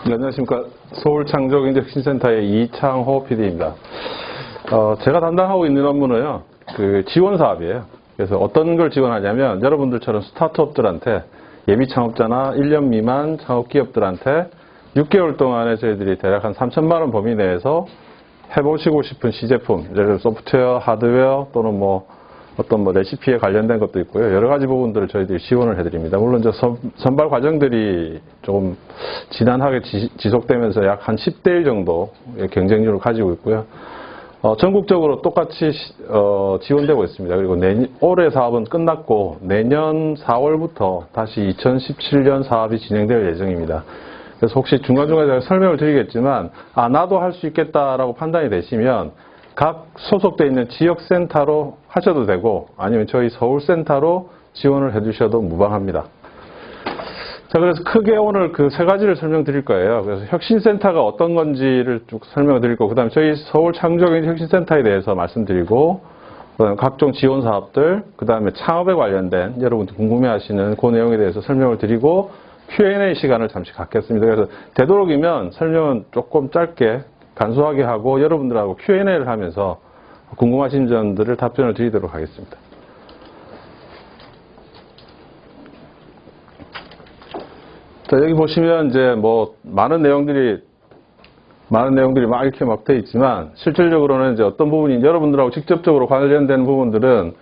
네, 안녕하십니까. 서울창조경제혁신센터의 이창호 PD입니다. 제가 담당하고 있는 업무는요, 지원 사업이에요. 그래서 어떤 걸 지원하냐면, 여러분들처럼 스타트업들한테 예비 창업자나 1년 미만 창업기업들한테 6개월 동안에 저희들이 대략 한 3천만 원 범위 내에서 해보시고 싶은 시제품, 예를 들어 소프트웨어, 하드웨어 또는 어떤 레시피에 관련된 것도 있고요. 여러 가지 부분들을 저희들이 지원을 해드립니다. 물론 선발 과정들이 조금 지난하게 지속되면서 약 한 10대 1 정도의 경쟁률을 가지고 있고요. 전국적으로 똑같이 지원되고 있습니다. 그리고 올해 사업은 끝났고 내년 4월부터 다시 2017년 사업이 진행될 예정입니다. 그래서 혹시 중간중간에 제가 설명을 드리겠지만 나도 할 수 있겠다라고 판단이 되시면 각 소속되어 있는 지역센터로 하셔도 되고 아니면 저희 서울센터로 지원을 해주셔도 무방합니다. 자, 그래서 크게 오늘 그 세 가지를 설명드릴 거예요. 그래서 혁신센터가 어떤 건지를 쭉 설명을 드릴 거고, 그 다음에 저희 서울창조경제혁신센터에 대해서 말씀드리고, 그다음에 각종 지원 사업들, 그 다음에 창업에 관련된 여러분들 궁금해하시는 그 내용에 대해서 설명을 드리고, Q&A 시간을 잠시 갖겠습니다. 그래서 되도록이면 설명은 조금 짧게 간소하게 하고 여러분들하고 Q&A를 하면서 궁금하신 점들을 답변을 드리도록 하겠습니다. 자, 여기 보시면 이제 많은 내용들이 막 이렇게 막 돼 있지만 실질적으로는 이제 어떤 부분이 여러분들하고 직접적으로 관련된 부분들은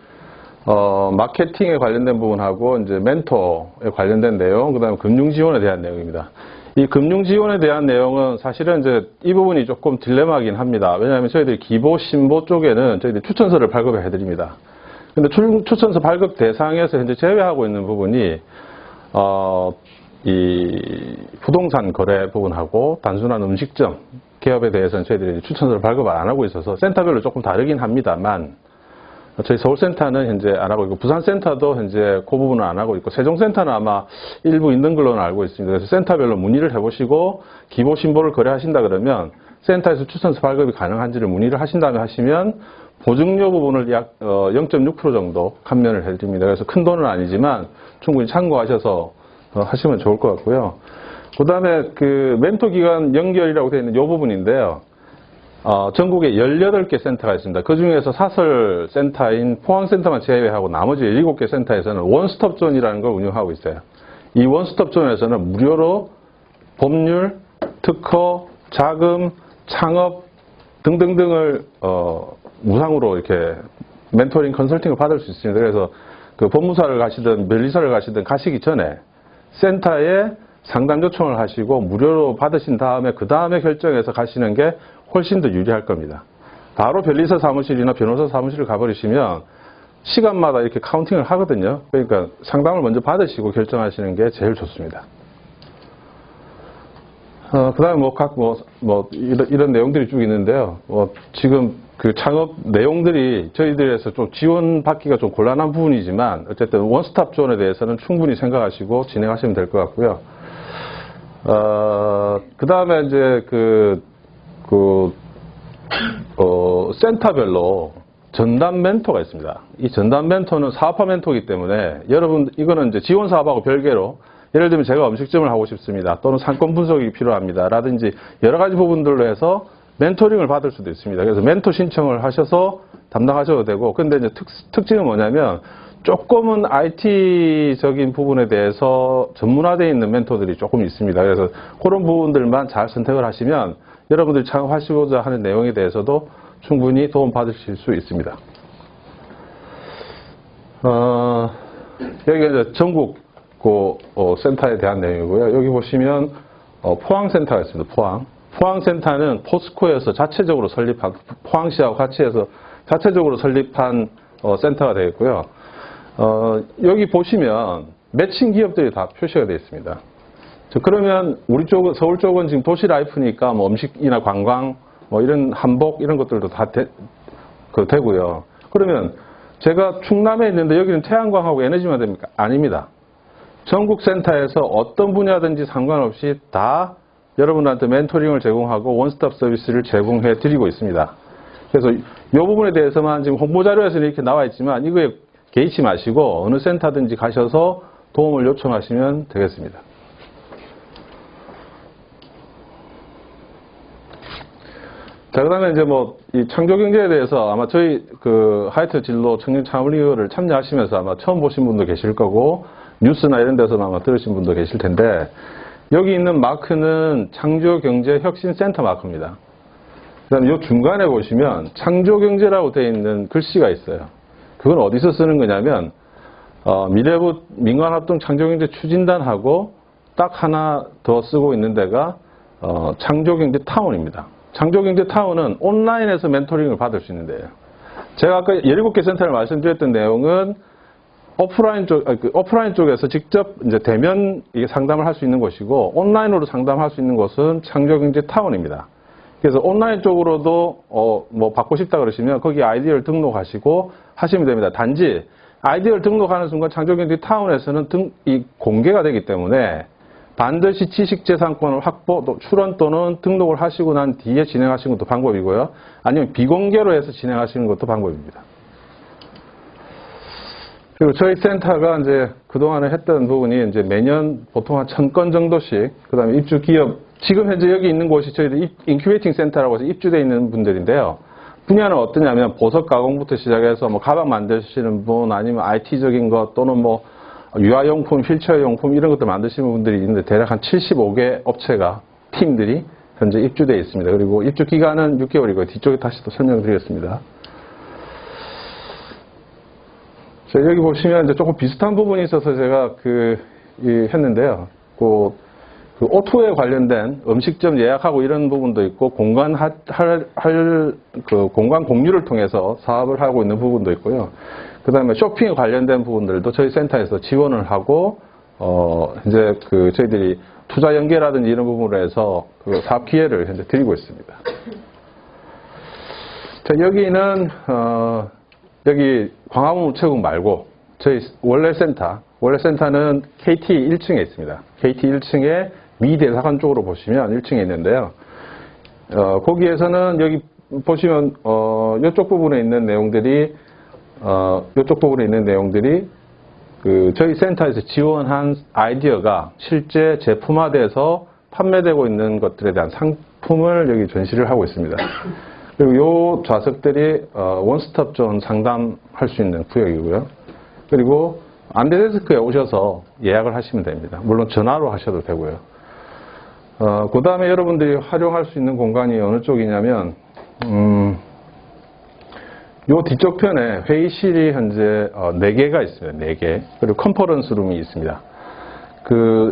마케팅에 관련된 부분하고 이제 멘토에 관련된 내용, 그다음에 금융 지원에 대한 내용입니다. 이 금융 지원에 대한 내용은 사실은 이제 이 부분이 조금 딜레마긴 합니다. 왜냐하면 저희들이 기보, 신보 쪽에는 저희들이 추천서를 발급해 드립니다. 근데 추천서 발급 대상에서 현재 제외하고 있는 부분이 이 부동산 거래 부분하고 단순한 음식점 개업에 대해서는 저희들이 추천서를 발급을 안 하고 있어서 센터별로 조금 다르긴 합니다만 저희 서울센터는 현재 안 하고 있고 부산센터도 현재 그 부분은 안 하고 있고 세종센터는 아마 일부 있는 걸로는 알고 있습니다. 그래서 센터별로 문의를 해보시고 기보 신보를 거래하신다 그러면 센터에서 추천서 발급이 가능한지를 문의를 하신다면 하시면 보증료 부분을 약 0.6% 정도 감면을 해드립니다. 그래서 큰 돈은 아니지만 충분히 참고하셔서 하시면 좋을 것 같고요. 그 다음에 그 멘토 기관 연결이라고 되어 있는 이 부분인데요. 전국에 18개 센터가 있습니다. 그 중에서 사설 센터인 포항센터만 제외하고 나머지 7개 센터에서는 원스톱 존이라는 걸 운영하고 있어요. 이 원스톱 존에서는 무료로 법률, 특허, 자금, 창업 등등등을 무상으로 이렇게 멘토링 컨설팅을 받을 수 있습니다. 그래서 그 법무사를 가시든 변리사를 가시든 가시기 전에 센터에 상담 요청을 하시고 무료로 받으신 다음에 그 다음에 결정해서 가시는 게 훨씬 더 유리할 겁니다. 바로 변리사 사무실이나 변호사 사무실을 가버리시면 시간마다 이렇게 카운팅을 하거든요. 그러니까 상담을 먼저 받으시고 결정하시는 게 제일 좋습니다. 그 다음에 이런 내용들이 쭉 있는데요. 지금 그 창업 내용들이 저희들에서 좀 지원받기가 좀 곤란한 부분이지만 어쨌든 원스톱 존에 대해서는 충분히 생각하시고 진행하시면 될 것 같고요. 그 다음에 이제 센터별로 전담 멘토가 있습니다. 이 전담 멘토는 사업화 멘토이기 때문에 이거는 이제 지원 사업하고 별개로 예를 들면 제가 음식점을 하고 싶습니다. 또는 상권 분석이 필요합니다. 라든지 여러 가지 부분들로 해서 멘토링을 받을 수도 있습니다. 그래서 멘토 신청을 하셔서 담당하셔도 되고, 근데 이제 특징은 뭐냐면 조금은 IT적인 부분에 대해서 전문화되어 있는 멘토들이 조금 있습니다. 그래서 그런 부분들만 잘 선택을 하시면 여러분들이 창업하시고자 하는 내용에 대해서도 충분히 도움받으실 수 있습니다. 여기가 이제 전국 센터에 대한 내용이고요. 여기 보시면 포항센터가 있습니다. 포항센터는 포스코에서 자체적으로 설립한, 포항시하고 같이 해서 자체적으로 설립한 센터가 되겠고요. 여기 보시면 매칭 기업들이 다 표시가 되어 있습니다. 그러면 우리 서울 쪽은 지금 도시 라이프니까 음식이나 관광, 이런 한복 이런 것들도 다 되고요. 그러면 제가 충남에 있는데 여기는 태양광하고 에너지만 됩니까? 아닙니다. 전국 센터에서 어떤 분야든지 상관없이 다 여러분들한테 멘토링을 제공하고 원스톱 서비스를 제공해 드리고 있습니다. 그래서 이 부분에 대해서만 지금 홍보 자료에서는 이렇게 나와 있지만 이거에 개의치 마시고 어느 센터든지 가셔서 도움을 요청하시면 되겠습니다. 자, 그다음에 이제 뭐, 이 창조경제에 대해서 아마 저희 그 하이트 진로 청년 참여리그를 참여하시면서 아마 처음 보신 분도 계실 거고, 뉴스나 이런 데서 아마 들으신 분도 계실 텐데, 여기 있는 마크는 창조경제혁신센터 마크입니다. 그 다음에 이 중간에 보시면 창조경제라고 되어 있는 글씨가 있어요. 그건 어디서 쓰는 거냐면, 미래부 민간합동 창조경제 추진단하고 딱 하나 더 쓰고 있는 데가, 창조경제 타운입니다. 창조경제 타운은 온라인에서 멘토링을 받을 수 있는 데예요. 제가 아까 17개 센터를 말씀드렸던 내용은 오프라인 쪽에서 직접 이제 대면 상담을 할 수 있는 곳이고, 온라인으로 상담할 수 있는 곳은 창조경제 타운입니다. 그래서 온라인 쪽으로도 뭐 받고 싶다 그러시면 거기 아이디어를 등록하시고 하시면 됩니다. 단지 아이디어를 등록하는 순간 창조경제 타운에서는 이 공개가 되기 때문에 반드시 지식재산권을 확보, 출원 또는 등록을 하시고 난 뒤에 진행하시는 것도 방법이고요. 아니면 비공개로 해서 진행하시는 것도 방법입니다. 그리고 저희 센터가 이제 그동안에 했던 부분이 이제 매년 보통 한 1000건 정도씩, 그 다음에 입주 기업, 지금 현재 여기 있는 곳이 저희들 인큐베이팅 센터라고 해서 입주되어 있는 분들인데요. 분야는 어떠냐면 보석 가공부터 시작해서 뭐 가방 만드시는 분, 아니면 IT적인 것, 또는 뭐 유아용품, 휠체어용품 이런 것들 만드시는 분들이 있는데 대략 한 75개 업체가, 팀들이 현재 입주되어 있습니다. 그리고 입주 기간은 6개월이고 뒤쪽에 다시 또 설명을 드리겠습니다. 자, 여기 보시면 이제 조금 비슷한 부분이 있어서 제가 했는데요. 그 O2에 관련된 음식점 예약하고 이런 부분도 있고, 공간 공간 공유를 통해서 사업을 하고 있는 부분도 있고요. 그 다음에 쇼핑에 관련된 부분들도 저희 센터에서 지원을 하고, 이제 저희들이 투자 연계라든지 이런 부분으로 해서 사업 기회를 현재 드리고 있습니다. 자, 여기는, 여기 광화문 우체국 말고, 저희 원래 센터는 KT 1층에 있습니다. KT 1층에 미대사관 쪽으로 보시면 1층에 있는데요. 거기에서는 여기 보시면, 이쪽 부분에 있는 내용들이, 저희 센터에서 지원한 아이디어가 실제 제품화돼서 판매되고 있는 것들에 대한 상품을 여기 전시를 하고 있습니다. 그리고 이 좌석들이 원스톱 존 상담할 수 있는 구역이고요. 그리고 안대데스크에 오셔서 예약을 하시면 됩니다. 물론 전화로 하셔도 되고요. 그 다음에 여러분들이 활용할 수 있는 공간이 어느 쪽이냐면, 요 뒤쪽 편에 회의실이 현재 4개가 있어요. 4개. 그리고 컨퍼런스 룸이 있습니다.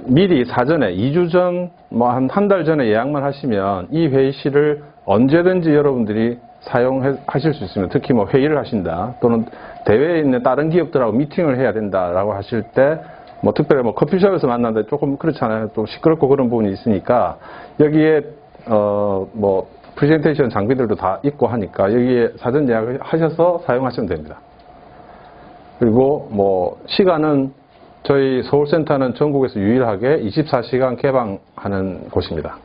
미리 사전에 2주 전, 뭐 한 달 전에 예약만 하시면 이 회의실을 언제든지 여러분들이 사용하실 수 있습니다. 특히 뭐 회의를 하신다, 또는 대회에 있는 다른 기업들하고 미팅을 해야 된다라고 하실 때, 뭐 특별히 뭐 커피숍에서 만났는데 조금 그렇잖아요. 또 시끄럽고 그런 부분이 있으니까 여기에 뭐 프레젠테이션 장비들도 다 있고 하니까 여기에 사전 예약을 하셔서 사용하시면 됩니다. 그리고 뭐 시간은 저희 서울센터는 전국에서 유일하게 24시간 개방하는 곳입니다.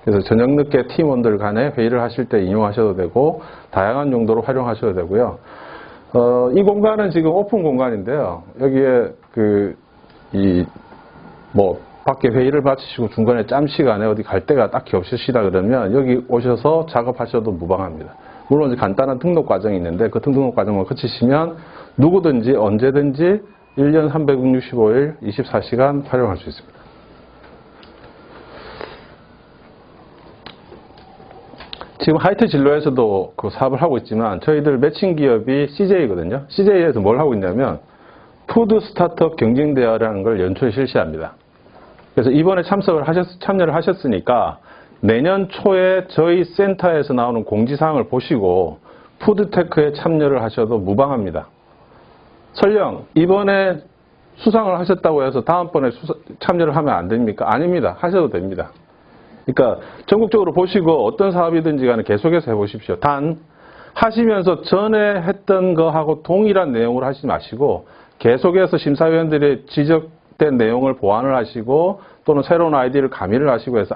그래서 저녁 늦게 팀원들 간에 회의를 하실 때 이용하셔도 되고, 다양한 용도로 활용하셔도 되고요. 이 공간은 지금 오픈 공간인데요. 여기에 밖에 회의를 마치시고 중간에 짬 시간에 어디 갈 데가 딱히 없으시다 그러면 여기 오셔서 작업하셔도 무방합니다. 물론 간단한 등록 과정이 있는데 그 등록 과정을 거치시면 누구든지 언제든지 1년 365일 24시간 활용할 수 있습니다. 지금 하이트 진로에서도 그 사업을 하고 있지만 저희들 매칭 기업이 CJ거든요. CJ에서 뭘 하고 있냐면 푸드 스타트업 경쟁대회라는 걸 연초에 실시합니다. 그래서 이번에 참여를 하셨으니까 내년 초에 저희 센터에서 나오는 공지사항을 보시고 푸드테크에 참여를 하셔도 무방합니다. 설령 이번에 수상을 하셨다고 해서 다음번에 참여를 하면 안 됩니까? 아닙니다. 하셔도 됩니다. 그러니까 전국적으로 보시고 어떤 사업이든지 간에 계속해서 해보십시오. 단 하시면서 전에 했던 거하고 동일한 내용으로 하시지 마시고 계속해서 심사위원들의 지적된 내용을 보완을 하시고 또는 새로운 아이디어를 가미를 하시고 해서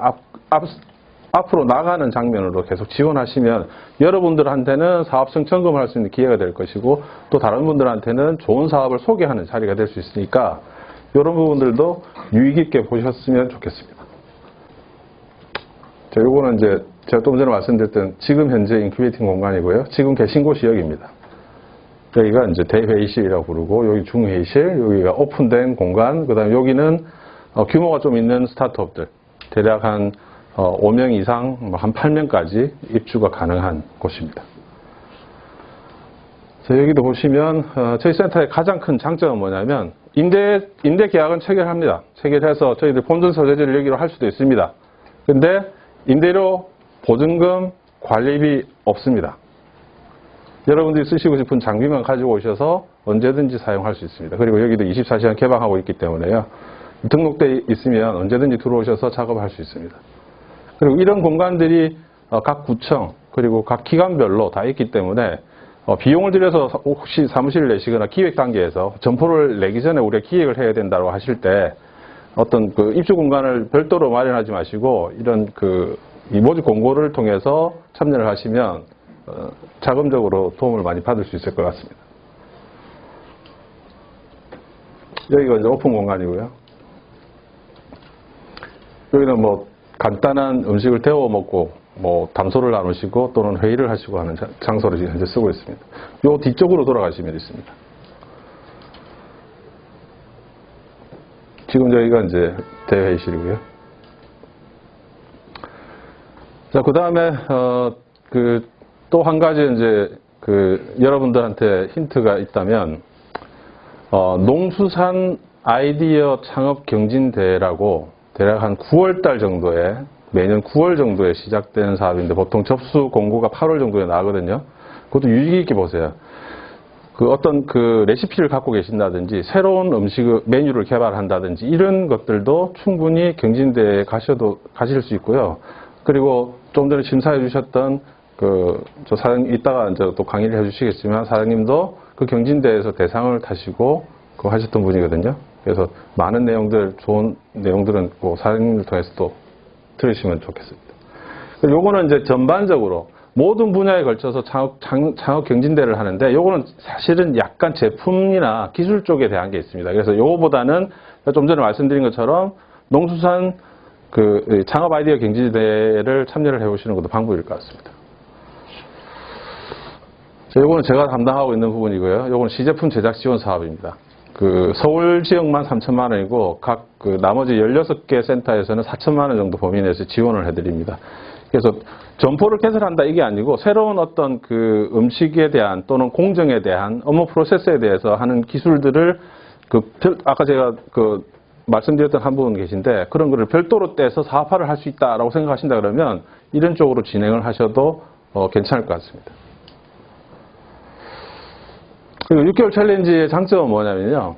앞으로 나가는 장면으로 계속 지원하시면 여러분들한테는 사업성 점검을 할 수 있는 기회가 될 것이고 또 다른 분들한테는 좋은 사업을 소개하는 자리가 될 수 있으니까 이런 부분들도 유의 깊게 보셨으면 좋겠습니다. 자, 요거는 이제 제가 좀 전에 말씀드렸던 지금 현재 인큐베이팅 공간이고요. 지금 계신 곳이 여기입니다. 여기가 이제 대회의실이라고 부르고, 여기 중회의실, 여기가 오픈된 공간, 그 다음에 여기는 규모가 좀 있는 스타트업들, 대략 한 5명 이상, 한 8명까지 입주가 가능한 곳입니다. 자, 여기도 보시면 저희 센터의 가장 큰 장점은 뭐냐면 임대 계약은 체결합니다. 체결해서 저희들 본전 소재지를 여기로 할 수도 있습니다. 근데 임대료, 보증금, 관리비 없습니다. 여러분들이 쓰시고 싶은 장비만 가지고 오셔서 언제든지 사용할 수 있습니다. 그리고 여기도 24시간 개방하고 있기 때문에요. 등록돼 있으면 언제든지 들어오셔서 작업할 수 있습니다. 그리고 이런 공간들이 각 구청 그리고 각 기관별로 다 있기 때문에 비용을 들여서 혹시 사무실을 내시거나 기획 단계에서 점포를 내기 전에 우리가 기획을 해야 된다고 하실 때 어떤 그 입주 공간을 별도로 마련하지 마시고 이런 이 모집 공고를 통해서 참여를 하시면 자금적으로 도움을 많이 받을 수 있을 것 같습니다. 여기가 이제 오픈 공간이고요. 여기는 뭐 간단한 음식을 데워 먹고 뭐 담소를 나누시고 또는 회의를 하시고 하는 장소를 지금 현재 쓰고 있습니다. 요 뒤쪽으로 돌아가시면 있습니다. 지금 저희가 이제 대회의실이고요. 자, 그 다음에 또 한 가지 이제 여러분들한테 힌트가 있다면 농수산 아이디어 창업 경진대회라고 대략 한 9월달 정도에 매년 9월 정도에 시작되는 사업인데 보통 접수 공고가 8월 정도에 나거든요. 그것도 유익 있게 보세요. 어떤 레시피를 갖고 계신다든지 새로운 메뉴를 개발한다든지 이런 것들도 충분히 경진대회에 가실 수 있고요. 그리고 좀 전에 심사해 주셨던 저 사장님 이따가 이제 또 강의를 해 주시겠지만 사장님도 그 경진대회에서 대상을 타시고 하셨던 분이거든요. 그래서 많은 내용들, 좋은 내용들은 사장님을 통해서 또 들으시면 좋겠습니다. 그리고 요거는 이제 전반적으로 모든 분야에 걸쳐서 창업 경진대회를 하는데 요거는 사실은 약간 제품이나 기술 쪽에 대한 게 있습니다. 그래서 요거보다는 좀 전에 말씀드린 것처럼 농수산 창업 아이디어 경진대회를 참여를 해보시는 것도 방법일 것 같습니다. 요거는 제가 담당하고 있는 부분이고요. 요거는 시제품 제작 지원 사업입니다. 서울 지역만 3천만 원이고 각 나머지 16개 센터에서는 4천만 원 정도 범위 내에서 지원을 해드립니다. 그래서 점포를 개설한다 이게 아니고 새로운 어떤 음식에 대한 또는 공정에 대한 업무 프로세스에 대해서 하는 기술들을 아까 제가 말씀드렸던 한 분 계신데 그런 거를 별도로 떼서 사업화를 할 수 있다라고 생각하신다 그러면 이런 쪽으로 진행을 하셔도 괜찮을 것 같습니다. 그리고 6개월 챌린지의 장점은 뭐냐면요.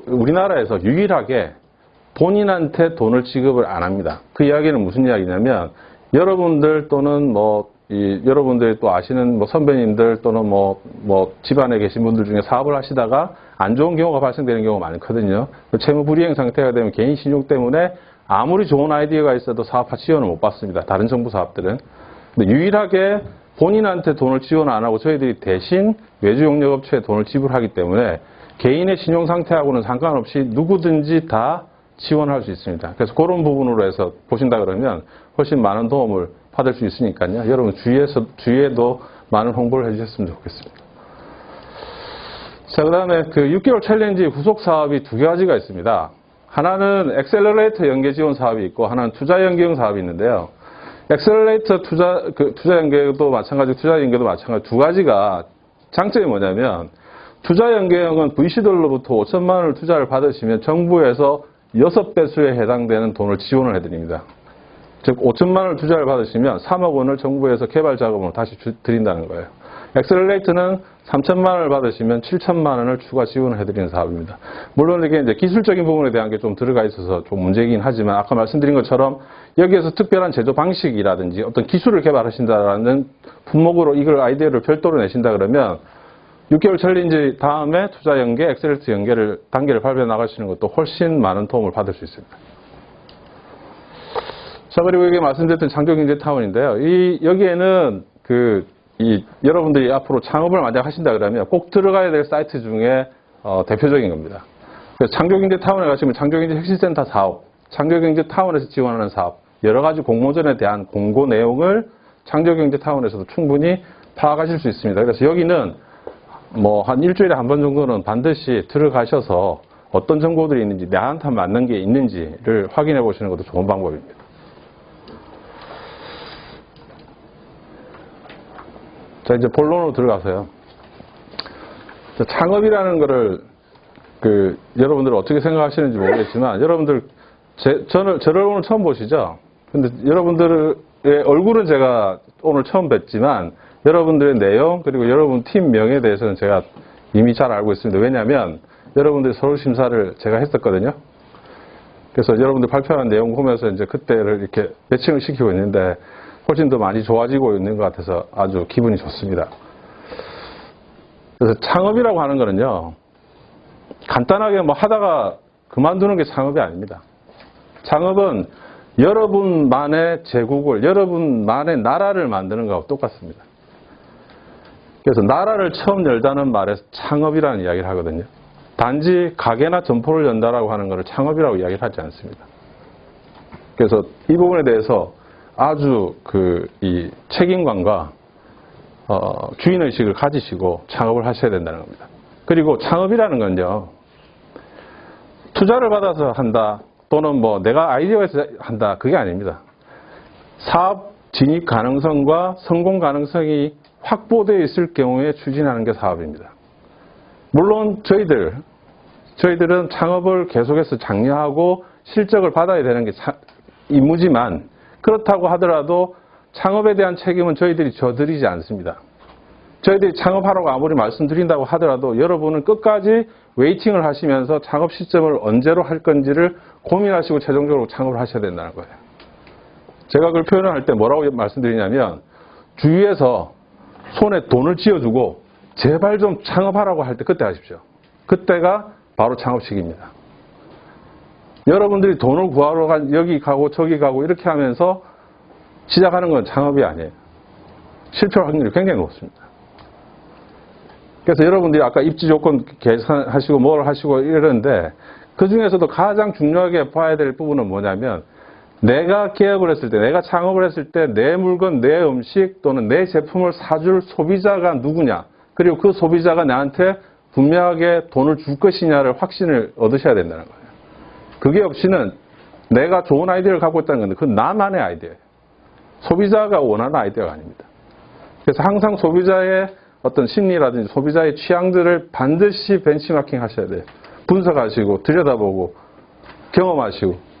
우리나라에서 유일하게 본인한테 돈을 지급을 안 합니다. 그 이야기는 무슨 이야기냐면 여러분들 또는 여러분들이 또 아시는 선배님들 또는 집안에 계신 분들 중에 사업을 하시다가 안 좋은 경우가 발생되는 경우가 많거든요. 채무 불이행 상태가 되면 개인 신용 때문에 아무리 좋은 아이디어가 있어도 사업화 지원을 못 받습니다. 다른 정부 사업들은. 근데 유일하게 본인한테 돈을 지원 안 하고 저희들이 대신 외주용역업체에 돈을 지불하기 때문에 개인의 신용 상태하고는 상관없이 누구든지 다 지원할 수 있습니다. 그래서 그런 부분으로 해서 보신다 그러면 훨씬 많은 도움을 받을 수 있으니까요. 여러분 주위에도 많은 홍보를 해주셨으면 좋겠습니다. 자, 그 다음에 6개월 챌린지 후속 사업이 두 가지가 있습니다. 하나는 엑셀러레이터 연계 지원 사업이 있고 하나는 투자 연계형 사업이 있는데요. 엑셀러레이터 투자 연계도 마찬가지고 투자 연계도 마찬가지 두 가지가 장점이 뭐냐면 투자 연계형은 VC들로부터 5천만 원을 투자를 받으시면 정부에서 6배수에 해당되는 돈을 지원을 해드립니다. 즉 5천만 원을 투자를 받으시면 3억 원을 정부에서 개발 자금으로 다시 드린다는 거예요. 엑셀러레이터는 3천만 원을 받으시면 7천만 원을 추가 지원을 해드리는 사업입니다. 물론 이게 이제 기술적인 부분에 대한 게 좀 들어가 있어서 좀 문제이긴 하지만 아까 말씀드린 것처럼 여기에서 특별한 제조 방식이라든지 어떤 기술을 개발하신다라는 품목으로 이걸 아이디어를 별도로 내신다 그러면 6개월 챌린지 다음에 투자 연계, 엑셀러레이터 단계를 밟아 나가시는 것도 훨씬 많은 도움을 받을 수 있습니다. 자, 그리고 이게 말씀드렸던 창조경제타운인데요. 여기에는 여러분들이 앞으로 창업을 만약 하신다 그러면 꼭 들어가야 될 사이트 중에 대표적인 겁니다. 그래서 창조경제타운에 가시면 창조경제 혁신센터 사업, 창조경제타운에서 지원하는 사업, 여러 가지 공모전에 대한 공고 내용을 창조경제타운에서도 충분히 파악하실 수 있습니다. 그래서 여기는 뭐 한 일주일에 한 번 정도는 반드시 들어가셔서 어떤 정보들이 있는지, 나한테 맞는 게 있는지를 확인해 보시는 것도 좋은 방법입니다. 자, 이제 본론으로 들어가서요. 창업이라는 거를 여러분들 어떻게 생각하시는지 모르겠지만, 여러분들 저를 오늘 처음 보시죠? 근데 여러분들의 얼굴은 제가 오늘 처음 뵀지만 여러분들의 내용 그리고 여러분 팀명에 대해서는 제가 이미 잘 알고 있습니다. 왜냐하면 여러분들이 서울 심사를 제가 했었거든요. 그래서 여러분들 발표한 내용 보면서 이제 그때를 이렇게 매칭을 시키고 있는데 훨씬 더 많이 좋아지고 있는 것 같아서 아주 기분이 좋습니다. 그래서 창업이라고 하는 거는요, 간단하게 뭐 하다가 그만두는 게 창업이 아닙니다. 창업은 여러분만의 제국을, 여러분만의 나라를 만드는 거하고 똑같습니다. 그래서 나라를 처음 열다는 말에서 창업이라는 이야기를 하거든요. 단지 가게나 점포를 연다라고 하는 것을 창업이라고 이야기를 하지 않습니다. 그래서 이 부분에 대해서 아주 이 책임감과 주인의식을 가지시고 창업을 하셔야 된다는 겁니다. 그리고 창업이라는 건요, 투자를 받아서 한다 또는 뭐 내가 아이디어가 있어서 한다, 그게 아닙니다. 사업 진입 가능성과 성공 가능성이 확보되어 있을 경우에 추진하는 게 사업입니다. 물론 저희들은 창업을 계속해서 장려하고 실적을 받아야 되는 게 임무지만, 그렇다고 하더라도 창업에 대한 책임은 저희들이 져드리지 않습니다. 저희들이 창업하라고 아무리 말씀드린다고 하더라도 여러분은 끝까지 웨이팅을 하시면서 창업 시점을 언제로 할 건지를 고민하시고 최종적으로 창업을 하셔야 된다는 거예요. 제가 그걸 표현을 할 때 뭐라고 말씀드리냐면, 주위에서 손에 돈을 쥐어주고 제발 좀 창업하라고 할 때 그때 하십시오. 그때가 바로 창업 시기입니다. 여러분들이 돈을 구하러 여기 가고 저기 가고 이렇게 하면서 시작하는 건 창업이 아니에요. 실패할 확률이 굉장히 높습니다. 그래서 여러분들이 아까 입지 조건 계산하시고 뭘 하시고 이러는데, 그 중에서도 가장 중요하게 봐야 될 부분은 뭐냐면, 내가 개업을 했을 때, 내가 창업을 했을 때 내 물건, 내 음식 또는 내 제품을 사줄 소비자가 누구냐, 그리고 그 소비자가 나한테 분명하게 돈을 줄 것이냐를 확신을 얻으셔야 된다는 거예요. 그게 없이는 내가 좋은 아이디어를 갖고 있다는 건데 그건 나만의 아이디어예요. 소비자가 원하는 아이디어가 아닙니다. 그래서 항상 소비자의 어떤 심리라든지 소비자의 취향들을 반드시 벤치마킹 하셔야 돼요. 분석하시고 들여다보고 경험하시고.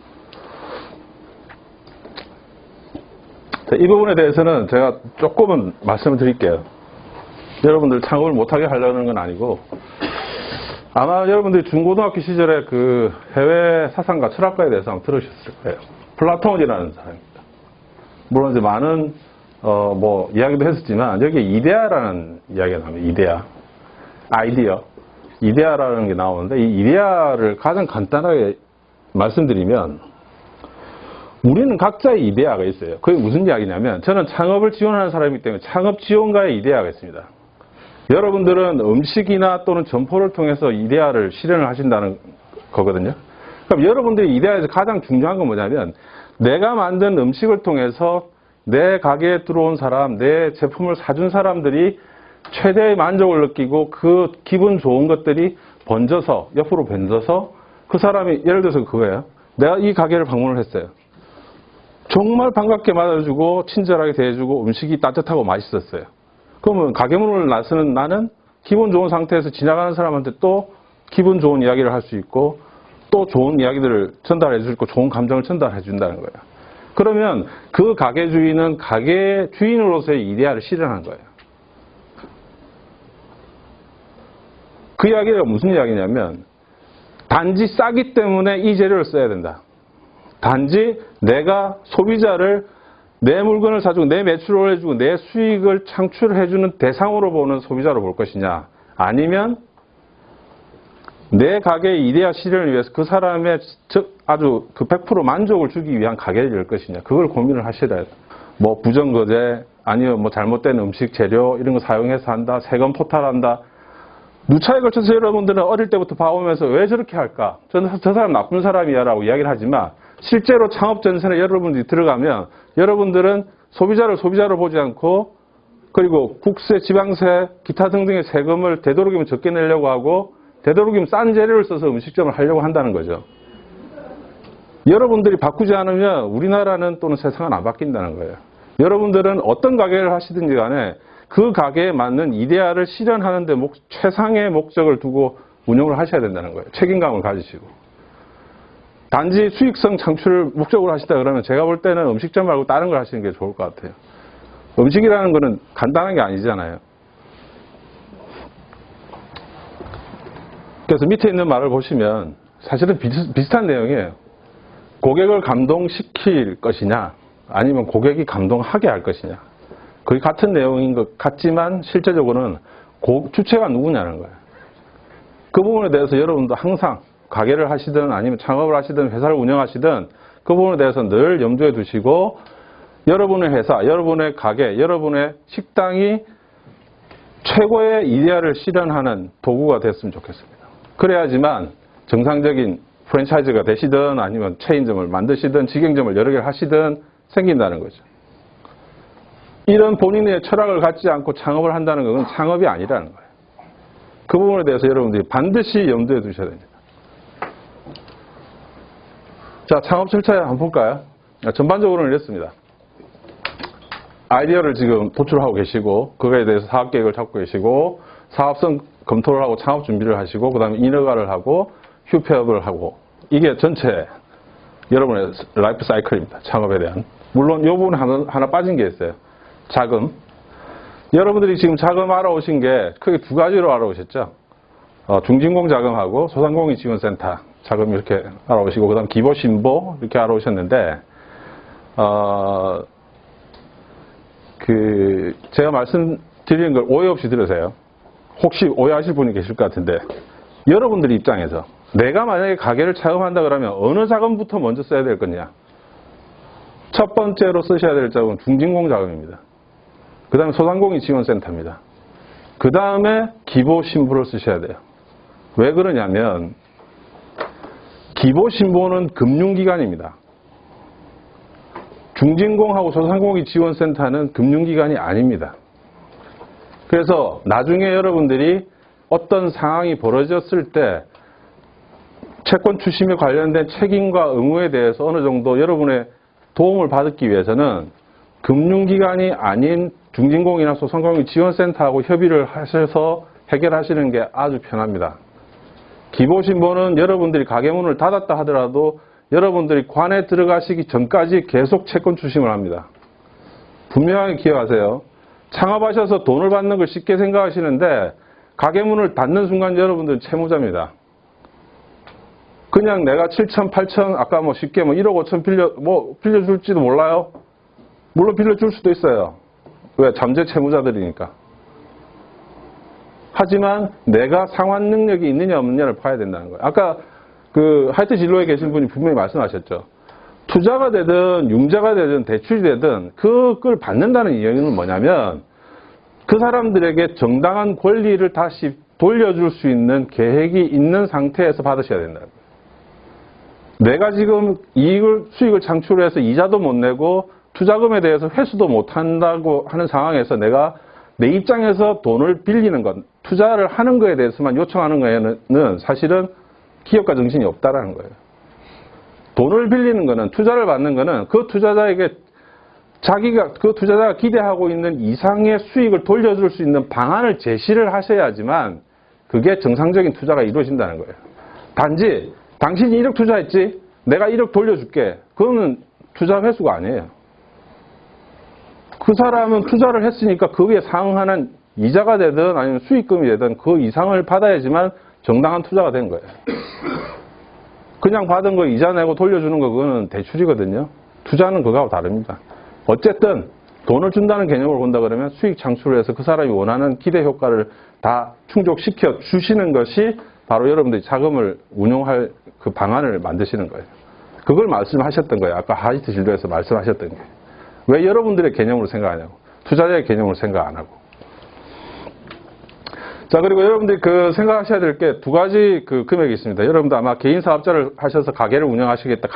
이 부분에 대해서는 제가 조금은 말씀을 드릴게요. 여러분들 창업을 못하게 하려는 건 아니고, 아마 여러분들이 중고등학교 시절에 그 해외 사상가, 철학가에 대해서 한번 들으셨을 거예요. 플라톤이라는 사람입니다. 물론 이제 많은 뭐 이야기도 했었지만 여기에 이데아라는 이야기가 나옵니다. 이데아, 아이디어, 이데아라는 게 나오는데, 이 이데아를 가장 간단하게 말씀드리면, 우리는 각자의 이데아가 있어요. 그게 무슨 이야기냐면, 저는 창업을 지원하는 사람이기 때문에 창업 지원가의 이데아가 있습니다. 여러분들은 음식이나 또는 점포를 통해서 이데아를 실현을 하신다는 거거든요. 그럼 여러분들의 이데아에서 가장 중요한 건 뭐냐면, 내가 만든 음식을 통해서 내 가게에 들어온 사람, 내 제품을 사준 사람들이 최대의 만족을 느끼고 그 기분 좋은 것들이 옆으로 번져서 그 사람이, 예를 들어서 그거예요. 내가 이 가게를 방문을 했어요. 정말 반갑게 맞아주고 친절하게 대해주고 음식이 따뜻하고 맛있었어요. 그러면 가게 문을 나서는 나는 기분 좋은 상태에서 지나가는 사람한테 또 기분 좋은 이야기를 할 수 있고 또 좋은 이야기들을 전달해 줄 수 있고 좋은 감정을 전달해 준다는 거예요. 그러면 그 가게 주인은 가게 주인으로서의 이데아를 실현한 거예요. 그 이야기가 무슨 이야기냐면, 단지 싸기 때문에 이 재료를 써야 된다. 단지 내가 소비자를 내 물건을 사주고 내 매출을 해주고 내 수익을 창출해주는 대상으로 보는 소비자로 볼 것이냐, 아니면 내 가게의 이데아 실현을 위해서 그 사람의 아주 100% 만족을 주기 위한 가게를 열 것이냐, 그걸 고민을 하셔야 돼요. 뭐 부정거래, 아니면 뭐 잘못된 음식 재료 이런 거 사용해서 한다, 세금 포탈한다. 누차에 걸쳐서 여러분들은 어릴 때부터 봐오면서 왜 저렇게 할까? 저 사람 나쁜 사람이야 라고 이야기를 하지만, 실제로 창업 전선에 여러분들이 들어가면 여러분들은 소비자를 소비자로 보지 않고 그리고 국세, 지방세, 기타 등등의 세금을 되도록이면 적게 내려고 하고 되도록이면 싼 재료를 써서 음식점을 하려고 한다는 거죠. 여러분들이 바꾸지 않으면 우리나라는 또는 세상은 안 바뀐다는 거예요. 여러분들은 어떤 가게를 하시든지 간에 그 가게에 맞는 이데아를 실현하는 데 최상의 목적을 두고 운영을 하셔야 된다는 거예요. 책임감을 가지시고. 단지 수익성 창출을 목적으로 하시다 그러면 제가 볼 때는 음식점 말고 다른 걸 하시는 게 좋을 것 같아요. 음식이라는 거는 간단한 게 아니잖아요. 그래서 밑에 있는 말을 보시면 사실은 비슷한 내용이에요. 고객을 감동시킬 것이냐 아니면 고객이 감동하게 할 것이냐. 거의 같은 내용인 것 같지만 실제적으로는 주체가 누구냐는 거예요. 그 부분에 대해서 여러분도 항상 가게를 하시든 아니면 창업을 하시든 회사를 운영하시든 그 부분에 대해서 늘 염두에 두시고 여러분의 회사, 여러분의 가게, 여러분의 식당이 최고의 이데아를 실현하는 도구가 됐으면 좋겠습니다. 그래야지만 정상적인 프랜차이즈가 되시든 아니면 체인점을 만드시든 직영점을 여러 개를 하시든 생긴다는 거죠. 이런 본인의 철학을 갖지 않고 창업을 한다는 것은 창업이 아니라는 거예요. 그 부분에 대해서 여러분들이 반드시 염두에 두셔야 됩니다. 자, 창업 절차 한번 볼까요? 전반적으로는 이렇습니다. 아이디어를 지금 도출하고 계시고 그거에 대해서 사업계획을 잡고 계시고 사업성 검토를 하고 창업 준비를 하시고 그 다음에 인허가를 하고 휴폐업을 하고 이게 전체 여러분의 라이프 사이클입니다. 창업에 대한. 물론 이 부분 하나 빠진 게 있어요. 자금. 여러분들이 지금 자금 알아오신 게 크게 두 가지로 알아오셨죠. 중진공 자금하고 소상공인 지원센터 자금 이렇게 알아오시고 그 다음 기보신보 이렇게 알아오셨는데 제가 말씀드리는 걸 오해 없이 들으세요. 혹시 오해하실 분이 계실 것 같은데 여러분들 입장에서 내가 만약에 가게를 창업한다 그러면 어느 자금부터 먼저 써야 될 거냐. 첫 번째로 쓰셔야 될 자금은 중진공 자금입니다. 그 다음에 소상공인 지원센터입니다. 그 다음에 기보신보를 쓰셔야 돼요. 왜 그러냐면 기보신보는 금융기관입니다. 중진공하고 소상공인 지원센터는 금융기관이 아닙니다. 그래서 나중에 여러분들이 어떤 상황이 벌어졌을 때 채권 추심에 관련된 책임과 의무에 대해서 어느 정도 여러분의 도움을 받기 위해서는 금융기관이 아닌 중진공이나 소상공인 지원센터하고 협의를 하셔서 해결하시는 게 아주 편합니다. 기보신보는 여러분들이 가게문을 닫았다 하더라도 여러분들이 관에 들어가시기 전까지 계속 채권 추심을 합니다. 분명하게 기억하세요. 창업하셔서 돈을 받는 걸 쉽게 생각하시는데 가게문을 닫는 순간 여러분들은 채무자입니다. 그냥 내가 7천, 8천, 아까 쉽게 1억 5천 빌려줄지도 몰라요. 물론 빌려줄 수도 있어요. 왜? 잠재 채무자들이니까. 하지만 내가 상환 능력이 있느냐 없느냐를 봐야 된다는 거예요. 아까 하이트 진로에 계신 분이 분명히 말씀하셨죠. 투자가 되든 융자가 되든 대출이 되든 그걸 받는다는 이유는 뭐냐면 그 사람들에게 정당한 권리를 다시 돌려줄 수 있는 계획이 있는 상태에서 받으셔야 된다는 거예요. 내가 지금 수익을 창출해서 이자도 못 내고 투자금에 대해서 회수도 못 한다고 하는 상황에서 내가 내 입장에서 돈을 빌리는 것, 투자를 하는 거에 대해서만 요청하는 거에는 사실은 기업가 정신이 없다라는 거예요. 돈을 빌리는 거는, 투자를 받는 거는 그 투자자에게 그 투자자가 기대하고 있는 이상의 수익을 돌려줄 수 있는 방안을 제시를 하셔야지만 그게 정상적인 투자가 이루어진다는 거예요. 단지 당신이 1억 투자했지? 내가 1억 돌려줄게. 그거는 투자 회수가 아니에요. 그 사람은 투자를 했으니까 거기에 상응하는 이자가 되든 아니면 수익금이 되든 그 이상을 받아야지만 정당한 투자가 된 거예요. 그냥 받은 거 이자 내고 돌려주는 거 그거는 대출이거든요. 투자는 그거하고 다릅니다. 어쨌든 돈을 준다는 개념으로 본다 그러면 수익 창출을 해서 그 사람이 원하는 기대 효과를 다 충족시켜 주시는 것이 바로 여러분들이 자금을 운용할 그 방안을 만드시는 거예요. 그걸 말씀하셨던 거예요. 아까 하이트 진로에서 말씀하셨던 게. 왜 여러분들의 개념으로 생각하냐고. 투자자의 개념으로 생각 안 하고. 자, 그리고 여러분들이 생각하셔야 될 게 두 가지 금액이 있습니다. 여러분도 아마 개인 사업자를 하셔서 가게를 운영하시겠다,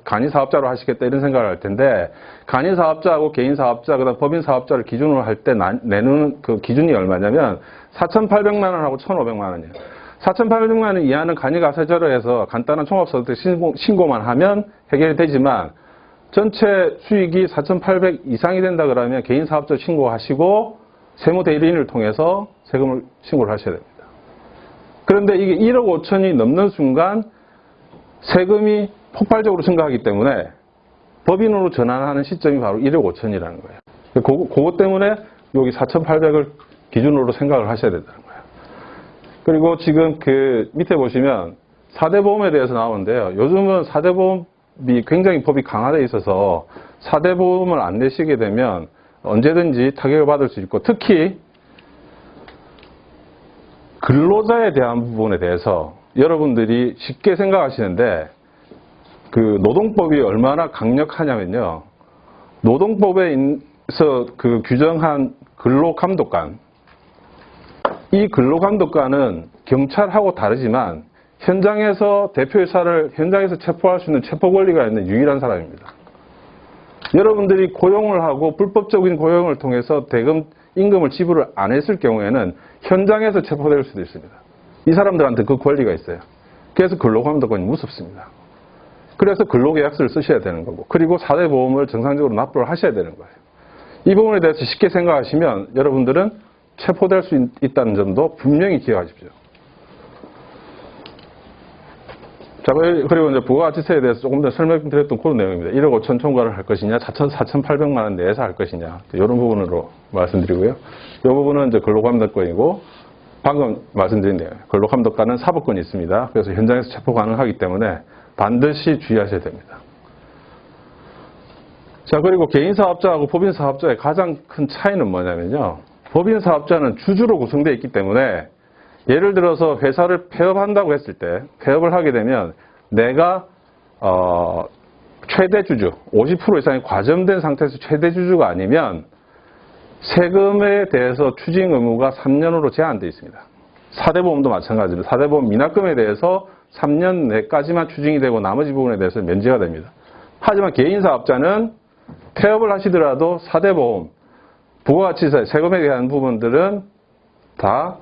간이 사업자로 하시겠다 이런 생각을 할 텐데, 간이 사업자하고 개인 사업자, 그다음 법인 사업자를 기준으로 할 때 내는 기준이 얼마냐면 4,800만 원하고 1,500만 원이에요. 4,800만 원 이하는 간이가세제로 해서 간단한 종합소득 신고만 하면 해결이 되지만, 전체 수익이 4,800 이상이 된다 그러면 개인 사업자 신고하시고 세무대리인을 통해서 세금을 신고를 하셔야 됩니다. 그런데 이게 1억 5천이 넘는 순간 세금이 폭발적으로 증가하기 때문에 법인으로 전환하는 시점이 바로 1억 5천이라는 거예요. 그것 때문에 여기 4,800을 기준으로 생각을 하셔야 된다는 거예요. 그리고 지금 밑에 보시면 4대 보험에 대해서 나오는데요. 요즘은 4대 보험이 굉장히 법이 강화되어 있어서 4대 보험을 안 내시게 되면 언제든지 타격을 받을 수 있고, 특히 근로자에 대한 부분에 대해서 여러분들이 쉽게 생각하시는데 노동법이 얼마나 강력하냐면요. 노동법에서 규정한 근로감독관, 이 근로감독관은 경찰하고 다르지만 현장에서 대표이사를 현장에서 체포할 수 있는 체포 권리가 있는 유일한 사람입니다. 여러분들이 고용을 하고 불법적인 고용을 통해서 대금 임금을 지불을 안 했을 경우에는 현장에서 체포될 수도 있습니다. 이 사람들한테 그 권리가 있어요. 그래서 근로감독관이 무섭습니다. 그래서 근로계약서를 쓰셔야 되는 거고, 그리고 4대 보험을 정상적으로 납부를 하셔야 되는 거예요. 이 부분에 대해서 쉽게 생각하시면 여러분들은 체포될 수 있다는 점도 분명히 기억하십시오. 자, 그리고 이제 부가가치세에 대해서 조금 더 설명드렸던 그런 내용입니다. 1억 5천 총괄을 할 것이냐, 4,800만 원 내에서 할 것이냐, 이런 부분으로 말씀드리고요. 이 부분은 이제 근로감독관이고, 방금 말씀드린 내용, 근로감독관은 사법권이 있습니다. 그래서 현장에서 체포 가능하기 때문에 반드시 주의하셔야 됩니다. 자, 그리고 개인 사업자하고 법인 사업자의 가장 큰 차이는 뭐냐면요. 법인 사업자는 주주로 구성되어 있기 때문에 예를 들어서 회사를 폐업한다고 했을 때, 폐업을 하게 되면 내가 최대 주주, 50% 이상이 과점된 상태에서 최대 주주가 아니면 세금에 대해서 추징 의무가 3년으로 제한되어 있습니다. 4대 보험도 마찬가지로 4대 보험 미납금에 대해서 3년 내까지만 추징이 되고 나머지 부분에 대해서 면제가 됩니다. 하지만 개인 사업자는 폐업을 하시더라도 4대 보험, 부가가치세, 세금에 대한 부분들은 다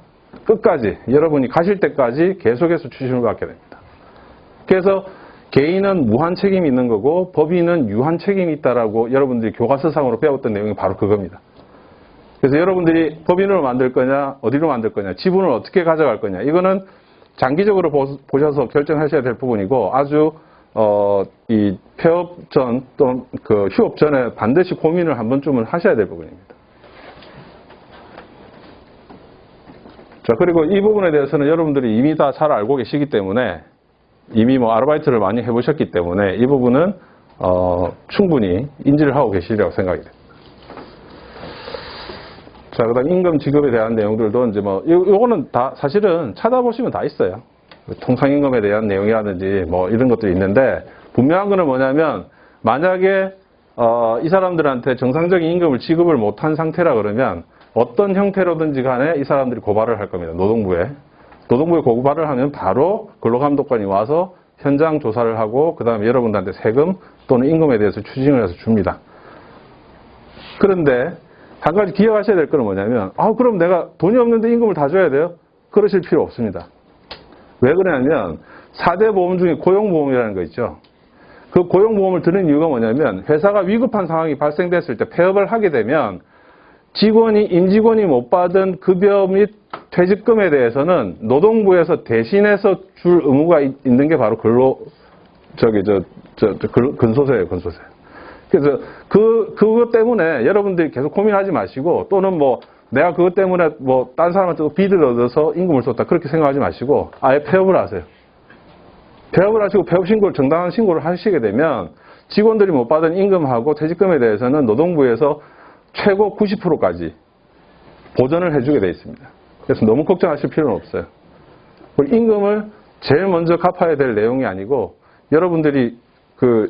끝까지, 여러분이 가실 때까지 계속해서 추징을 받게 됩니다. 그래서 개인은 무한 책임이 있는 거고 법인은 유한 책임이 있다라고 여러분들이 교과서상으로 배웠던 내용이 바로 그겁니다. 그래서 여러분들이 법인으로 만들 거냐, 어디로 만들 거냐, 지분을 어떻게 가져갈 거냐, 이거는 장기적으로 보셔서 결정하셔야 될 부분이고, 아주 이 폐업 전 또는 휴업 전에 반드시 고민을 한 번쯤은 하셔야 될 부분입니다. 자, 그리고 이 부분에 대해서는 여러분들이 이미 다 잘 알고 계시기 때문에, 이미 아르바이트를 많이 해보셨기 때문에 이 부분은 충분히 인지를 하고 계시리라고 생각이 됩니다. 자, 그다음 임금 지급에 대한 내용들도 이제 요거는 다 사실은 찾아보시면 다 있어요. 통상임금에 대한 내용이라든지 이런 것들이 있는데, 분명한 거는 뭐냐면, 만약에 이 사람들한테 정상적인 임금을 지급을 못한 상태라 그러면 어떤 형태로든지 간에 이 사람들이 고발을 할 겁니다. 노동부에 고발을 하면 바로 근로감독관이 와서 현장 조사를 하고, 그 다음에 여러분들한테 세금 또는 임금에 대해서 추징을 해서 줍니다. 그런데 한 가지 기억하셔야 될 건 뭐냐면, 그럼 내가 돈이 없는데 임금을 다 줘야 돼요? 그러실 필요 없습니다. 왜 그러냐면 4대 보험 중에 고용보험이라는 거 있죠. 그 고용보험을 드는 이유가 뭐냐면, 회사가 위급한 상황이 발생됐을 때 폐업을 하게 되면 임직원이 못 받은 급여 및 퇴직금에 대해서는 노동부에서 대신해서 줄 의무가 있는 게 바로 근소세예요, 근소세. 그래서 그것 때문에 여러분들이 계속 고민하지 마시고, 또는 내가 그것 때문에 딴 사람한테 빚을 얻어서 임금을 쏟다, 그렇게 생각하지 마시고 아예 폐업을 하세요. 폐업을 하시고 폐업 신고를, 정당한 신고를 하시게 되면 직원들이 못 받은 임금하고 퇴직금에 대해서는 노동부에서 최고 90%까지 보전을 해주게 되어 있습니다. 그래서 너무 걱정하실 필요는 없어요. 임금을 제일 먼저 갚아야 될 내용이 아니고, 여러분들이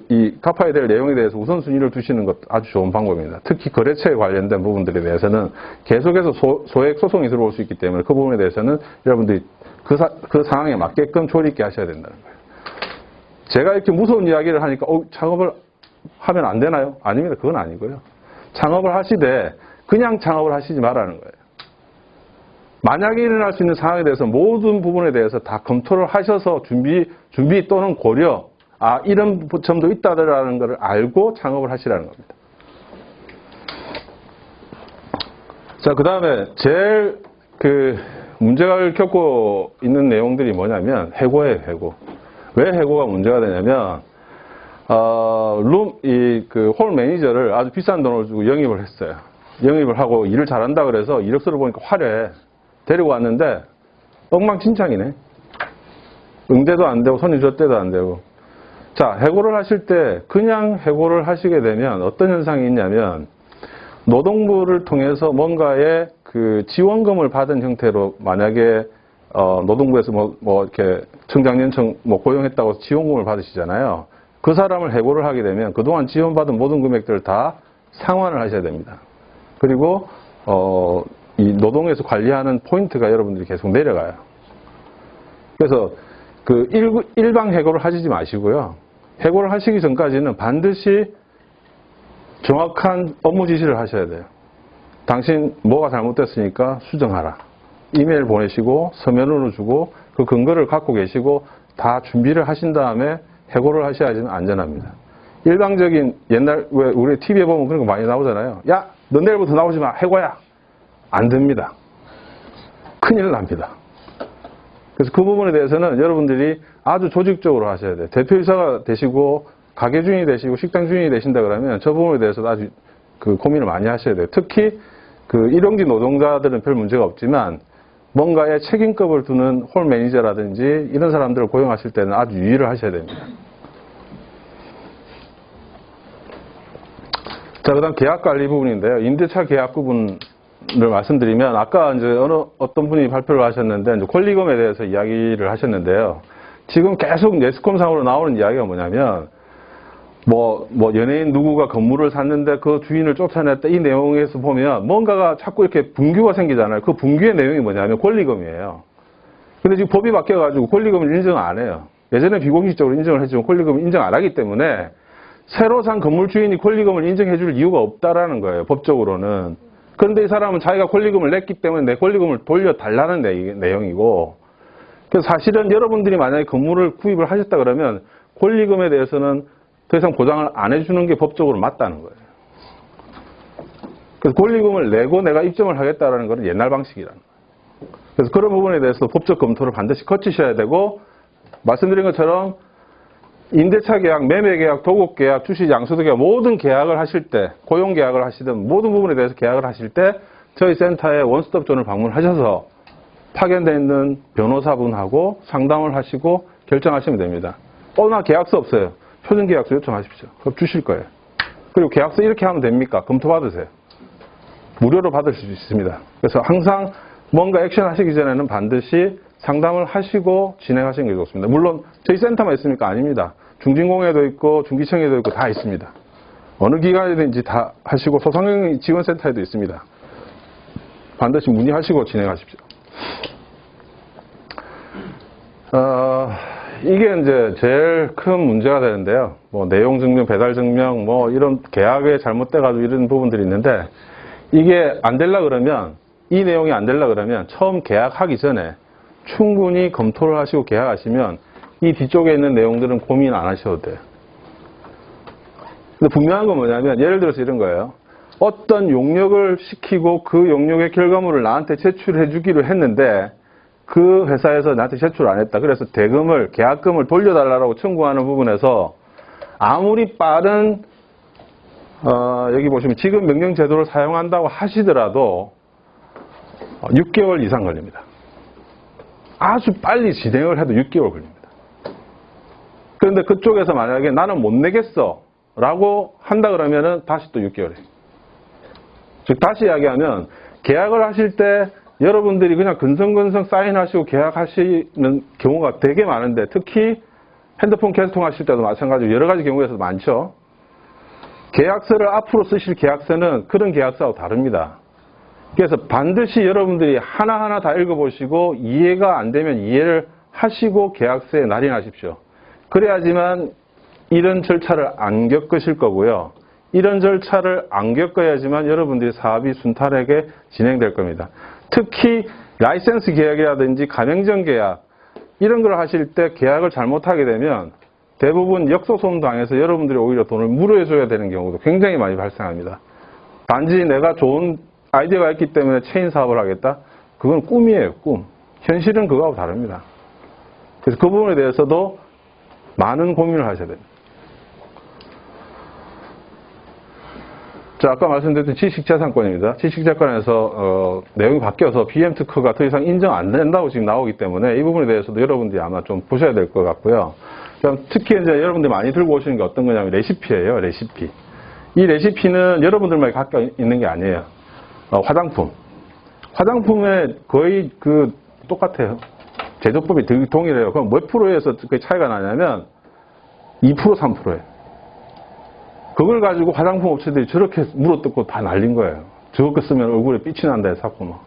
이 갚아야 될 내용에 대해서 우선순위를 두시는 것도 아주 좋은 방법입니다. 특히 거래처에 관련된 부분들에 대해서는 계속해서 소액 소송이 들어올 수 있기 때문에 그 부분에 대해서는 여러분들이 그 상황에 맞게끔 조리 있게 하셔야 된다는 거예요. 제가 이렇게 무서운 이야기를 하니까 창업을 하면 안 되나요? 아닙니다. 그건 아니고요. 창업을 하시되 그냥 창업을 하시지 말라는 거예요. 만약에 일어날 수 있는 상황에 대해서 모든 부분에 대해서 다 검토를 하셔서 준비 또는 고려, 이런 점도 있다라는 것을 알고 창업을 하시라는 겁니다. 자, 그 다음에 제일 문제를 겪고 있는 내용들이 뭐냐면 해고예요, 해고. 왜 해고가 문제가 되냐면, 홀 매니저를 아주 비싼 돈을 주고 영입을 했어요. 영입을 하고 일을 잘한다 그래서 이력서를 보니까 화려해. 데리고 왔는데, 엉망진창이네. 응대도 안 되고, 손님 줬대도 안 되고. 자, 해고를 하실 때, 그냥 해고를 하시게 되면 어떤 현상이 있냐면, 노동부를 통해서 뭔가의 지원금을 받은 형태로 만약에, 노동부에서 이렇게 청장년청 고용했다고 지원금을 받으시잖아요. 그 사람을 해고를 하게 되면 그동안 지원받은 모든 금액들을 다 상환을 하셔야 됩니다. 그리고, 이 노동에서 관리하는 포인트가 여러분들이 계속 내려가요. 그래서 일방 해고를 하시지 마시고요. 해고를 하시기 전까지는 반드시 정확한 업무 지시를 하셔야 돼요. 당신 뭐가 잘못됐으니까 수정하라. 이메일 보내시고 서면으로 주고 그 근거를 갖고 계시고 다 준비를 하신 다음에 해고를 하셔야지만 안전합니다. 일방적인 옛날 왜 우리 TV에 보면 그런 거 많이 나오잖아요. 야, 너 내일부터 나오지 마. 해고야. 안 됩니다. 큰일 납니다. 그래서 그 부분에 대해서는 여러분들이 아주 조직적으로 하셔야 돼요. 대표이사가 되시고 가게 주인이 되시고 식당 주인이 되신다 그러면 저 부분에 대해서도 아주 고민을 많이 하셔야 돼요. 특히 일용직 노동자들은 별 문제가 없지만 뭔가에 책임급을 두는 홀 매니저라든지 이런 사람들을 고용하실 때는 아주 유의를 하셔야 됩니다. 자, 그 다음 계약 관리 부분인데요. 임대차 계약 부분을 말씀드리면 아까 이제 어떤 분이 발표를 하셨는데 이제 권리금에 대해서 이야기를 하셨는데요. 지금 계속 매스컴상으로 나오는 이야기가 뭐냐면 연예인 누구가 건물을 샀는데 그 주인을 쫓아냈다 이 내용에서 보면 뭔가가 자꾸 이렇게 분규가 생기잖아요. 그 분규의 내용이 뭐냐면 권리금이에요. 근데 지금 법이 바뀌어가지고 권리금을 인정 안 해요. 예전에 비공식적으로 인정을 했지만 권리금을 인정 안 하기 때문에 새로 산 건물 주인이 권리금을 인정해 줄 이유가 없다라는 거예요. 법적으로는. 그런데 이 사람은 자기가 권리금을 냈기 때문에 내 권리금을 돌려달라는 내용이고 그래서 사실은 여러분들이 만약에 건물을 구입을 하셨다 그러면 권리금에 대해서는 더 이상 보장을 안 해주는 게 법적으로 맞다는 거예요. 그래서 권리금을 내고 내가 입점을 하겠다는 것은 옛날 방식이라는 거예요. 그래서 그런 부분에 대해서 법적 검토를 반드시 거치셔야 되고 말씀드린 것처럼 임대차 계약, 매매 계약, 도급 계약, 주식 양수도 계약 모든 계약을 하실 때 고용 계약을 하시든 모든 부분에 대해서 계약을 하실 때 저희 센터에 원스톱존을 방문하셔서 파견되어 있는 변호사분하고 상담을 하시고 결정하시면 됩니다. 나 계약서 없어요. 표준계약서 요청하십시오. 그럼 주실 거예요. 그리고 계약서 이렇게 하면 됩니까? 검토받으세요. 무료로 받을 수 있습니다. 그래서 항상 뭔가 액션 하시기 전에는 반드시 상담을 하시고 진행하시는 게 좋습니다. 물론 저희 센터만 있습니까? 아닙니다. 중진공회도 있고 중기청에도 있고 다 있습니다. 어느 기관이든지 다 하시고 소상공인 지원센터에도 있습니다. 반드시 문의하시고 진행하십시오. 이게 이제 제일 큰 문제가 되는데요. 내용 증명, 배달 증명, 이런 계약에 잘못돼가지고 이런 부분들이 있는데 이게 안 되려 그러면 이 내용이 안 되려 그러면 처음 계약하기 전에 충분히 검토를 하시고 계약하시면 이 뒤쪽에 있는 내용들은 고민 안 하셔도 돼요. 근데 분명한 건 뭐냐면 예를 들어서 이런 거예요. 어떤 용역을 시키고 그 용역의 결과물을 나한테 제출해 주기로 했는데 그 회사에서 나한테 제출 안 했다. 그래서 대금을, 계약금을 돌려달라고 청구하는 부분에서 아무리 빠른, 여기 보시면 지금 명령제도를 사용한다고 하시더라도 6개월 이상 걸립니다. 아주 빨리 진행을 해도 6개월 걸립니다. 그런데 그쪽에서 만약에 나는 못 내겠어 라고 한다 그러면은 다시 또 6개월이에요. 즉, 다시 이야기하면 계약을 하실 때 여러분들이 그냥 근성근성 사인하시고 계약하시는 경우가 되게 많은데 특히 핸드폰 개통하실 때도 마찬가지로 여러 가지 경우에서도 많죠. 계약서를 앞으로 쓰실 계약서는 그런 계약서하고 다릅니다. 그래서 반드시 여러분들이 하나하나 다 읽어보시고 이해가 안 되면 이해를 하시고 계약서에 날인하십시오. 그래야지만 이런 절차를 안 겪으실 거고요. 이런 절차를 안 겪어야지만 여러분들이 사업이 순탄하게 진행될 겁니다. 특히 라이센스 계약이라든지 가맹점 계약 이런 걸 하실 때 계약을 잘못하게 되면 대부분 역소송 당해서 여러분들이 오히려 돈을 물어줘야 되는 경우도 굉장히 많이 발생합니다. 단지 내가 좋은 아이디어가 있기 때문에 체인 사업을 하겠다? 그건 꿈이에요, 꿈. 현실은 그거하고 다릅니다. 그래서 그 부분에 대해서도 많은 고민을 하셔야 됩니다. 자, 아까 말씀드렸던 지식재산권입니다. 지식재산권에서 내용이 바뀌어서 BM 특허가 더 이상 인정 안 된다고 지금 나오기 때문에 이 부분에 대해서도 여러분들이 아마 좀 보셔야 될 것 같고요. 특히 이제 여러분들이 많이 들고 오시는 게 어떤 거냐면 레시피예요, 레시피. 이 레시피는 여러분들만 갖고 있는 게 아니에요. 화장품. 화장품에 거의 똑같아요. 제조법이 동일해요. 그럼 몇 프로에서 그 차이가 나냐면 2%, 3%예요. 그걸 가지고 화장품 업체들이 저렇게 물어뜯고 다 날린 거예요. 저거 쓰면 얼굴에 빛이 난다 해서 자꾸 막.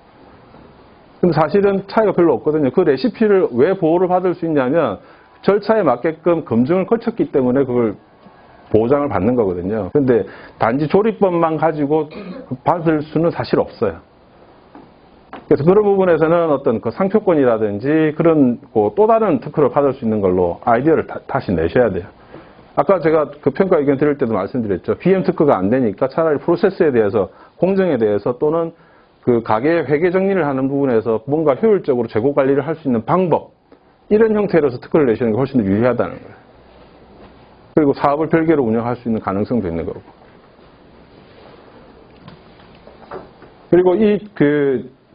근데 사실은 차이가 별로 없거든요. 그 레시피를 왜 보호를 받을 수 있냐면 절차에 맞게끔 검증을 거쳤기 때문에 그걸 보장을 받는 거거든요. 근데 단지 조리법만 가지고 받을 수는 사실 없어요. 그래서 그런 부분에서는 어떤 그 상표권이라든지 그런 또 다른 특허를 받을 수 있는 걸로 아이디어를 다시 내셔야 돼요. 아까 제가 그 평가 의견 드릴 때도 말씀드렸죠. BM 특허가 안 되니까 차라리 프로세스에 대해서, 공정에 대해서 또는 그 가게 회계 정리를 하는 부분에서 뭔가 효율적으로 재고 관리를 할 수 있는 방법, 이런 형태로서 특허를 내시는 게 훨씬 더 유리하다는 거예요. 그리고 사업을 별개로 운영할 수 있는 가능성도 있는 거고. 그리고 이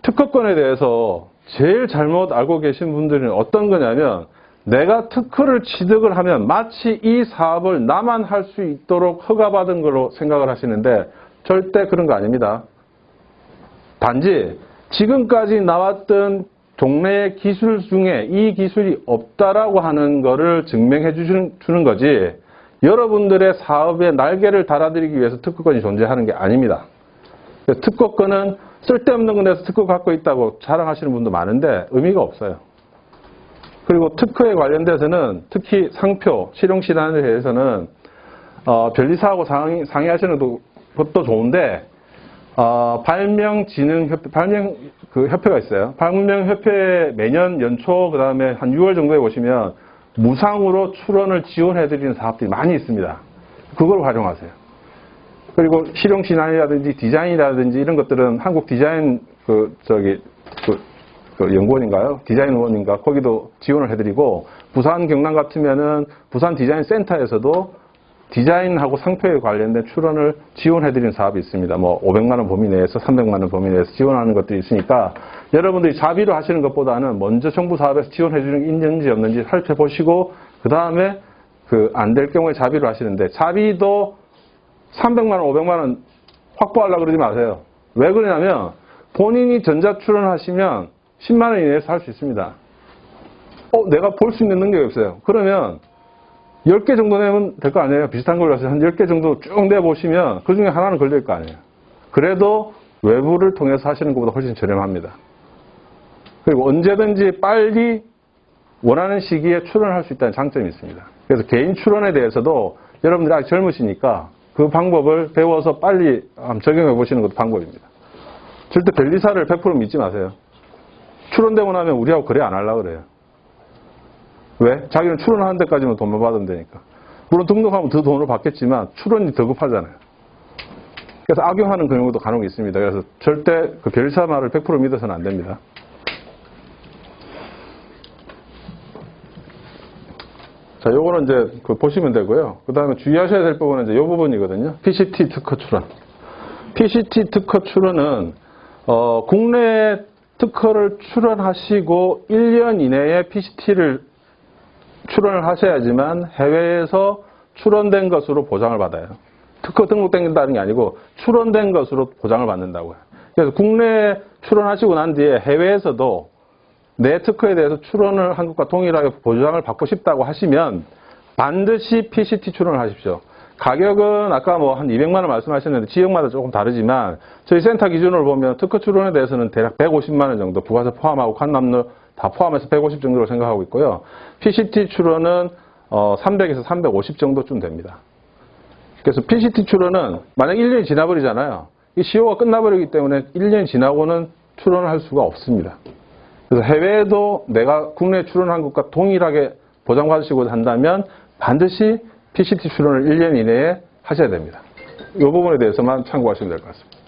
특허권에 대해서 제일 잘못 알고 계신 분들은 어떤 거냐면 내가 특허를 취득을 하면 마치 이 사업을 나만 할 수 있도록 허가받은 걸로 생각을 하시는데 절대 그런 거 아닙니다. 단지 지금까지 나왔던 종래의 기술 중에 이 기술이 없다라고 하는 거를 증명해 주는 거지 여러분들의 사업에 날개를 달아드리기 위해서 특허권이 존재하는 게 아닙니다. 특허권은 쓸데없는 건에서 특허 갖고 있다고 자랑하시는 분도 많은데 의미가 없어요. 그리고 특허에 관련돼서는 특히 상표, 실용신안에 대해서는 변리사하고 상의하시는 것도 좋은데 발명진흥협회, 협회가 있어요. 발명협회 매년 연초 그다음에 한 6월 정도에 보시면 무상으로 출원을 지원해드리는 사업들이 많이 있습니다. 그걸 활용하세요. 그리고 실용신안이라든지 디자인이라든지 이런 것들은 한국 디자인 연구원인가요? 디자인원인가? 거기도 지원을 해드리고 부산 경남 같으면은 부산 디자인 센터에서도 디자인하고 상표에 관련된 출원을 지원해드리는 사업이 있습니다. 뭐 500만 원 범위 내에서 300만 원 범위 내에서 지원하는 것들이 있으니까 여러분들이 자비로 하시는 것보다는 먼저 정부 사업에서 지원해주는 게 있는지 없는지 살펴보시고 그 다음에 안 될 경우에 자비로 하시는데 자비도 300만 원, 500만 원 확보하려고 그러지 마세요. 왜 그러냐면 본인이 전자 출원하시면 10만 원 이내에서 할 수 있습니다. 내가 볼 수 있는 능력이 없어요. 그러면 10개 정도 내면 될 거 아니에요. 비슷한 걸로 해서 한 10개 정도 쭉 내보시면 그 중에 하나는 걸릴 거 아니에요. 그래도 외부를 통해서 하시는 것보다 훨씬 저렴합니다. 그리고 언제든지 빨리 원하는 시기에 출원할 수 있다는 장점이 있습니다. 그래서 개인 출원에 대해서도 여러분들이 아직 젊으시니까 그 방법을 배워서 빨리 적용해 보시는 것도 방법입니다. 절대 변리사를 100% 믿지 마세요. 출원되고 나면 우리하고 거래 안 하려고 그래요. 왜? 자기는 출원하는 데까지만 돈만 받으면 되니까. 물론 등록하면 더 돈을 받겠지만 출원이 더 급하잖아요. 그래서 악용하는 경우도 간혹 있습니다. 그래서 절대 그 변리사 말을 100% 믿어서는 안 됩니다. 자, 요거는 이제 보시면 되고요. 그 다음에 주의하셔야 될 부분은 이제 요 부분이거든요. PCT 특허 출원. PCT 특허 출원은, 국내에 특허를 출원하시고 1년 이내에 PCT를 출원을 하셔야지만 해외에서 출원된 것으로 보장을 받아요. 특허 등록된다는 게 아니고 출원된 것으로 보장을 받는다고요. 그래서 국내에 출원하시고 난 뒤에 해외에서도 내 특허에 대해서 출원을 한 것과 동일하게 보장을 받고 싶다고 하시면 반드시 PCT 출원을 하십시오. 가격은 아까 뭐 한 200만 원 말씀하셨는데 지역마다 조금 다르지만 저희 센터 기준으로 보면 특허 출원에 대해서는 대략 150만 원 정도 부가세 포함하고 관납료 다 포함해서 150 정도로 생각하고 있고요. PCT 출원은 300에서 350 정도쯤 됩니다. 그래서 PCT 출원은 만약 1년이 지나버리잖아요. 이 시효가 끝나버리기 때문에 1년이 지나고는 출원을 할 수가 없습니다. 그래서 해외에도 내가 국내에 출원한 것과 동일하게 보장받으시고 한다면 반드시 PCT 출원을 1년 이내에 하셔야 됩니다. 이 부분에 대해서만 참고하시면 될 것 같습니다.